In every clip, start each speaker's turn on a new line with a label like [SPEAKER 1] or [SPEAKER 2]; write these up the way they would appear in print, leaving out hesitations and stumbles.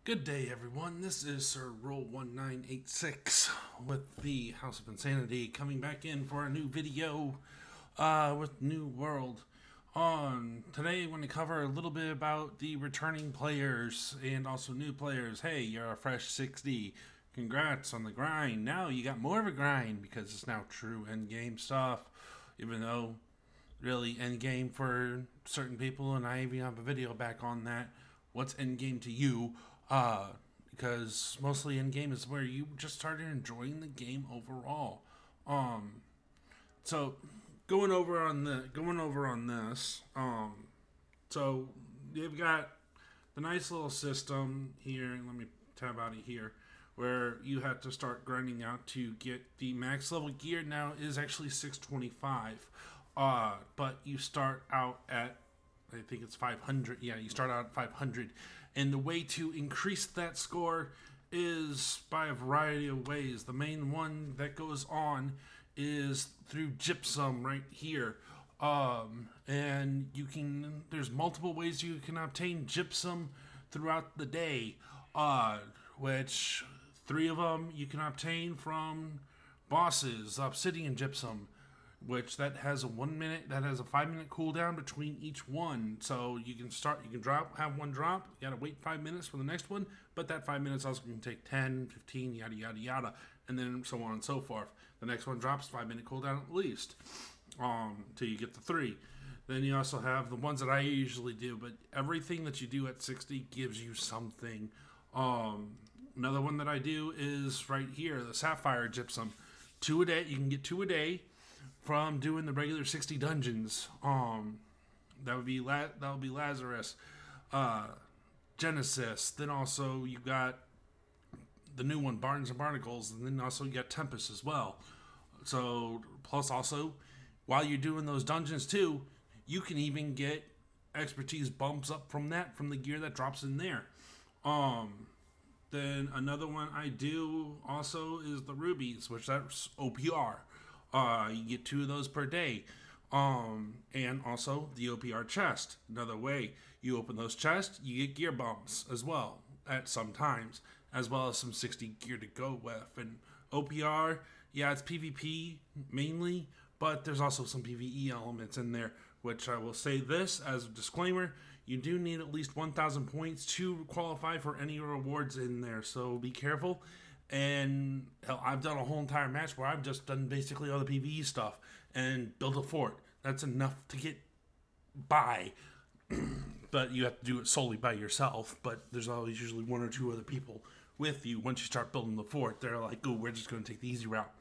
[SPEAKER 1] Good day, everyone. This is Sir Roll 1986 with the House of Insanity coming back in for a new video with New World. Today I'm going to cover a little bit about the returning players and also new players. Hey, you're a fresh 60. Congrats on the grind. Now you got more of a grind because it's now true endgame stuff, even though really endgame for certain people, and I even have a video back on that. What's endgame to you? Because mostly endgame is where you just started enjoying the game overall. So going over on this. So you've got the nice little system here. Let me tab out of here, where you have to start grinding out to get the max level gear. Now is actually 625, but you start out at, I think it's 500. Yeah, you start out at 500. And the way to increase that score is by a variety of ways. The main one that goes on is through gypsum right here. And there's multiple ways you can obtain gypsum throughout the day, which 3 of them you can obtain from bosses. Obsidian gypsum, which that has a 5-minute cooldown between each one. So you can have one drop, you gotta wait 5 minutes for the next one, but that 5 minutes also can take 10, 15, yada yada yada, and then so on and so forth. The next one drops 5-minute cooldown at least, till you get the 3. Then you also have the ones that I usually do, but everything that you do at 60 gives you something. Another one that I do is right here, the sapphire gypsum. 2 a day, you can get 2 a day from doing the regular 60 dungeons. That would be Lazarus, Genesis. Then also you got the new one, Barnes and Barnacles, and then also you got Tempest as well. So plus also, while you're doing those dungeons too, you can even get expertise bumps up from the gear that drops in there. Then another one I do also is the rubies, which that's OPR. You get 2 of those per day. And also the OPR chest. Another way you open those chests, you get gear bumps as well at some times, as well as some 60 gear to go with. And OPR, yeah, it's PvP mainly, but there's also some PvE elements in there, which I will say this as a disclaimer: you do need at least 1,000 points to qualify for any rewards in there, so be careful. And hell, I've done a whole entire match where I've just done basically all the PvE stuff and built a fort. That's enough to get by, but you have to do it solely by yourself. But there's always usually 1 or 2 other people with you. Once you start building the fort, they're like, "Oh, we're just going to take the easy route."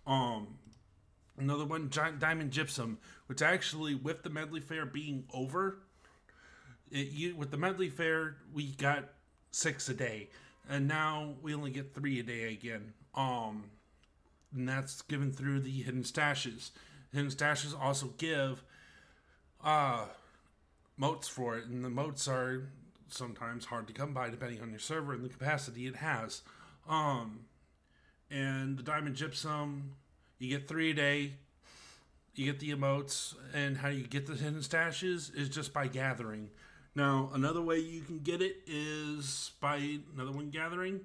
[SPEAKER 1] Another one, giant diamond gypsum, which actually, with the medley fair being over, with the medley fair we got 6 a day. And now we only get 3 a day again. And that's given through the hidden stashes. Hidden stashes also give moats for it. And the moats are sometimes hard to come by depending on your server and the capacity it has. And the diamond gypsum, you get 3 a day. You get the emotes. And how you get the hidden stashes is just by gathering. Now, another way you can get it is by another one gathering.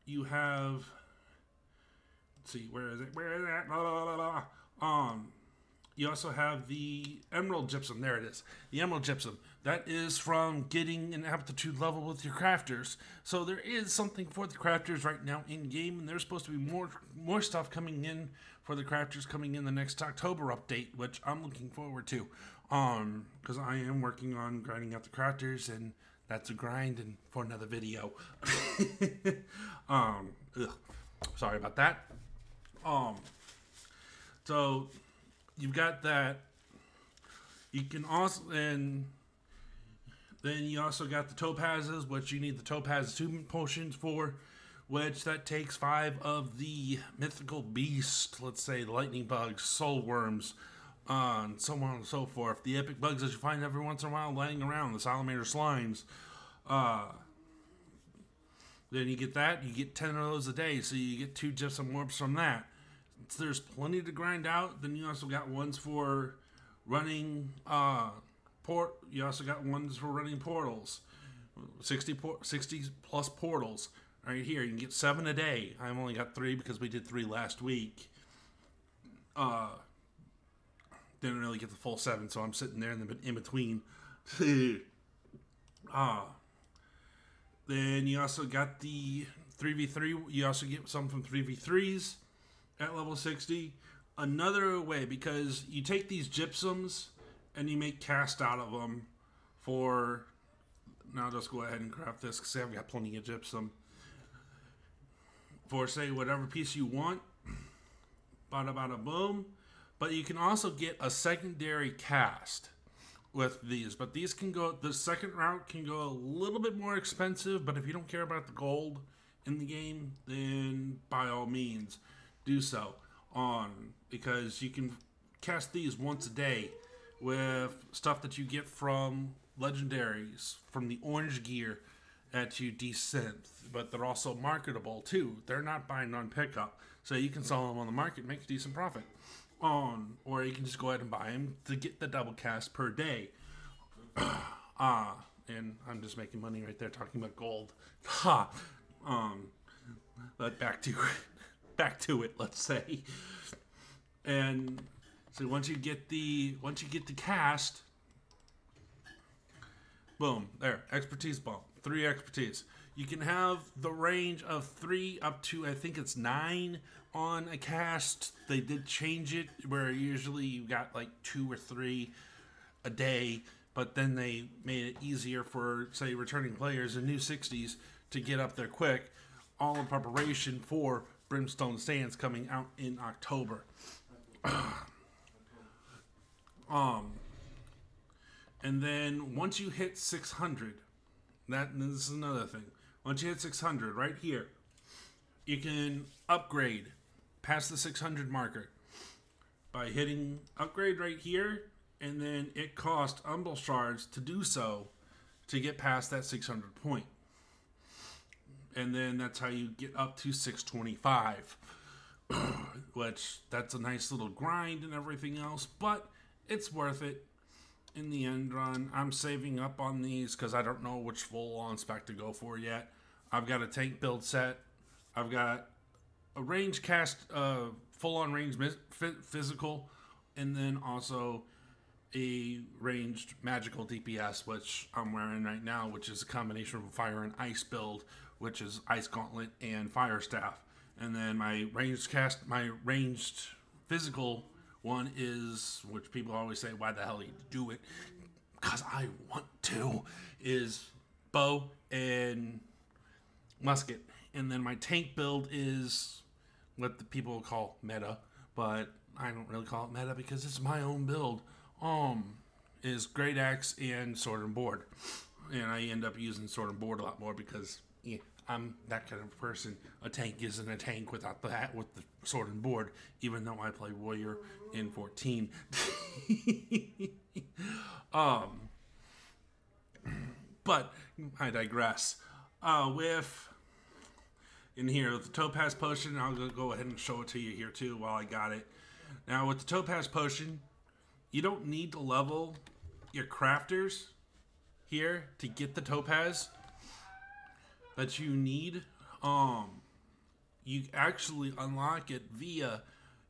[SPEAKER 1] You have, let's see, where is it? Where is it? Blah, blah, blah, blah. You also have the emerald gypsum. There it is. The emerald gypsum. That is from getting an aptitude level with your crafters. So there is something for the crafters right now in game, and there's supposed to be more stuff coming in for the crafters coming in the next October update, which I'm looking forward to. Because I am working on grinding out the crafters, and that's a grind and for another video. Sorry about that. So you've got that. You can also, and then you also got the topazes, which you need the topaz 2 potions for, which that takes 5 of the mythical beast, let's say lightning bugs, soul worms, and so on and so forth. The epic bugs that you find every once in a while laying around, the salamander slimes. Then you get that, you get 10 of those a day, so you get 2 gypsum warps from that. So there's plenty to grind out. Then you also got ones for running you also got ones for running portals. 60 plus portals right here. You can get 7 a day. I've only got 3 because we did 3 last week. Didn't really get the full 7, so I'm sitting there in between. Then you also got the 3v3. You also get some from 3v3s at level 60. Another way, because you take these gypsums and you make cast out of them for... Now I'll just go ahead and craft this because I've got plenty of gypsum. For, say, whatever piece you want. Bada bada boom. But you can also get a secondary cast with these. But these can go... The second route can go a little bit more expensive. But if you don't care about the gold in the game, then by all means do so. Because you can cast these once a day with stuff that you get from legendaries, from the orange gear that you desynth, but they're also marketable too. They're not buying on pickup, so you can sell them on the market and make a decent profit. Or you can just go ahead and buy them to get the double cast per day. And I'm just making money right there talking about gold. But back to it, let's say. And so once you get the cast, boom, there, expertise bump, 3 expertise. You can have the range of 3 up to, I think it's 9 on a cast. They did change it where usually you got like 2 or 3 a day, but then they made it easier for, say, returning players in new 60s to get up there quick, all in preparation for Brimstone Sands coming out in October. And then once you hit 600, this is another thing. Once you hit 600 right here, you can upgrade past the 600 marker by hitting upgrade right here, and then it costs Umbral Shards to do so to get past that 600 point. And then that's how you get up to 625. Which, that's a nice little grind and everything else, but it's worth it in the end run. I'm saving up on these because I don't know which full-on spec to go for yet. I've got a tank build set. I've got a range cast, full-on range physical, and then also a ranged magical DPS, which I'm wearing right now, which is a combination of a fire and ice build, which is Ice Gauntlet and Fire Staff. And then my ranged physical one is, which people always say, why the hell do you do it? Because I want to, is bow and musket. And then my tank build is what the people call meta, but I don't really call it meta because it's my own build. Is Great Axe and Sword and Board. And I end up using Sword and Board a lot more because, yeah, I'm that kind of person. A tank isn't a tank without that, with the Sword and Board, even though I play Warrior in 14. But I digress. In here, with the Topaz Potion, I'll go ahead and show it to you here too while I got it. Now, with the Topaz Potion, you don't need to level your crafters here to get the Topaz that you need. You actually unlock it via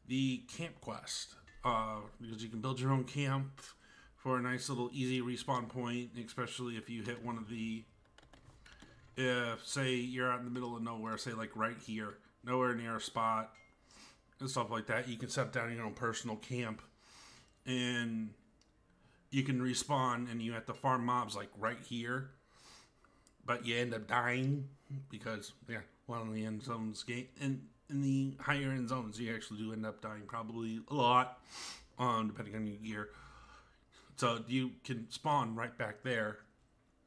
[SPEAKER 1] the camp quest, because you can build your own camp for a nice little easy respawn point, especially if you hit one of the, if say you're out in the middle of nowhere, say like right here, nowhere near a spot and stuff like that, you can set down your own personal camp and you can respawn, and you have to farm mobs like right here, but you end up dying because, yeah, well, in the end zones game, and in the higher end zones, you actually do end up dying probably a lot, depending on your gear. So you can spawn right back there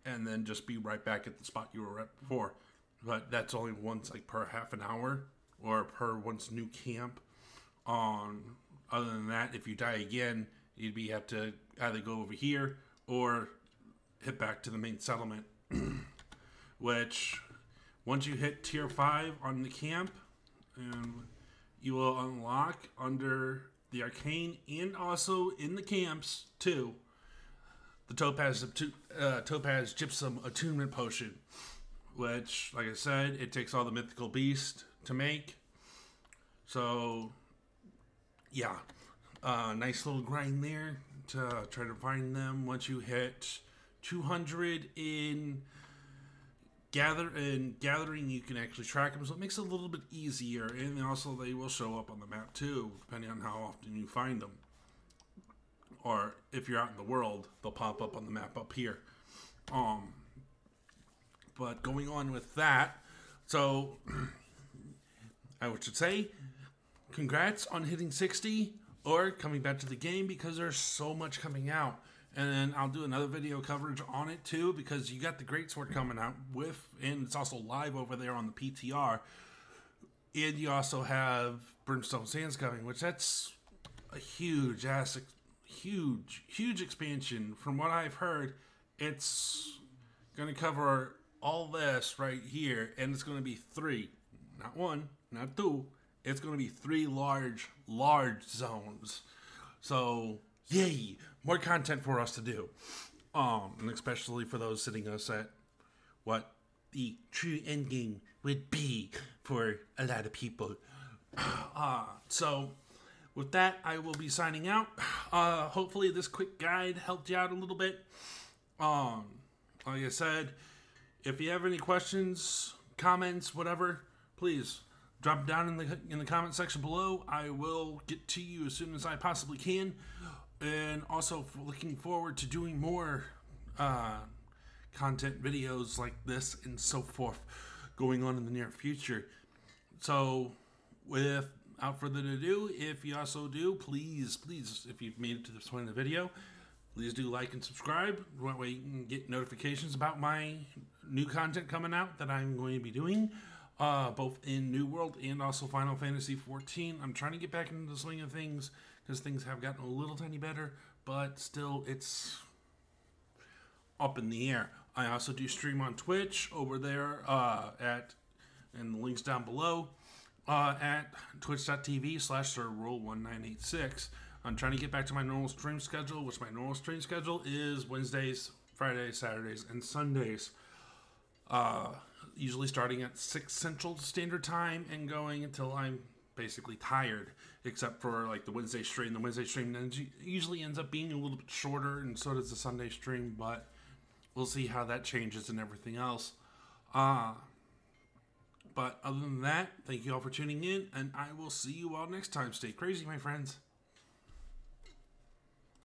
[SPEAKER 1] and then just be right back at the spot you were at before. But that's only once, like, per half an hour or per once new camp. Other than that, if you die again, you'd have to either go over here or hit back to the main settlement. Which, once you hit tier 5 on the camp, you will unlock under the arcane and also in the camps too, the Topaz Gypsum Attunement Potion, which, like I said, it takes all the mythical beast to make. So, yeah, nice little grind there to try to find them. Once you hit 200 in gathering, you can actually track them, so it makes it a little bit easier. And also, they will show up on the map too, depending on how often you find them. Or if you're out in the world, they'll pop up on the map up here. But going on with that, so I should say, congrats on hitting 60 or coming back to the game, because there's so much coming out. And then I'll do another video coverage on it too, because you got the Greatsword coming out and it's also live over there on the PTR. And you also have Brimstone Sands coming, which that's a huge expansion. From what I've heard, it's going to cover all this right here, and it's going to be 3, not 1, not 2. It's going to be 3 large zones. So, yay, more content for us to do. And especially for those sitting us at what the true endgame would be for a lot of people. So, with that, I will be signing out. Hopefully this quick guide helped you out a little bit. Like I said, if you have any questions, comments, whatever, please drop down in the comment section below. I will get to you as soon as I possibly can. And also looking forward to doing more content videos like this and so forth going on in the near future. So without further ado, if you also do, please, if you've made it to this point in the video, please do like and subscribe. That way you can get notifications about my new content coming out that I'm going to be doing, both in New World and also Final Fantasy XIV. I'm trying to get back into the swing of things, because things have gotten a little tiny better, but still it's up in the air. I also do stream on Twitch over there and the links down below, at twitch.tv/SirRule1986. I'm trying to get back to my normal stream schedule, which my normal stream schedule is Wednesdays, Fridays, Saturdays, and Sundays. Usually starting at 6 Central Standard Time and going until I'm basically tired, except for like the Wednesday stream. The Wednesday stream usually ends up being a little bit shorter, and so does the Sunday stream, but we'll see how that changes and everything else. But other than that, thank you all for tuning in, and I will see you all next time. Stay crazy, my friends.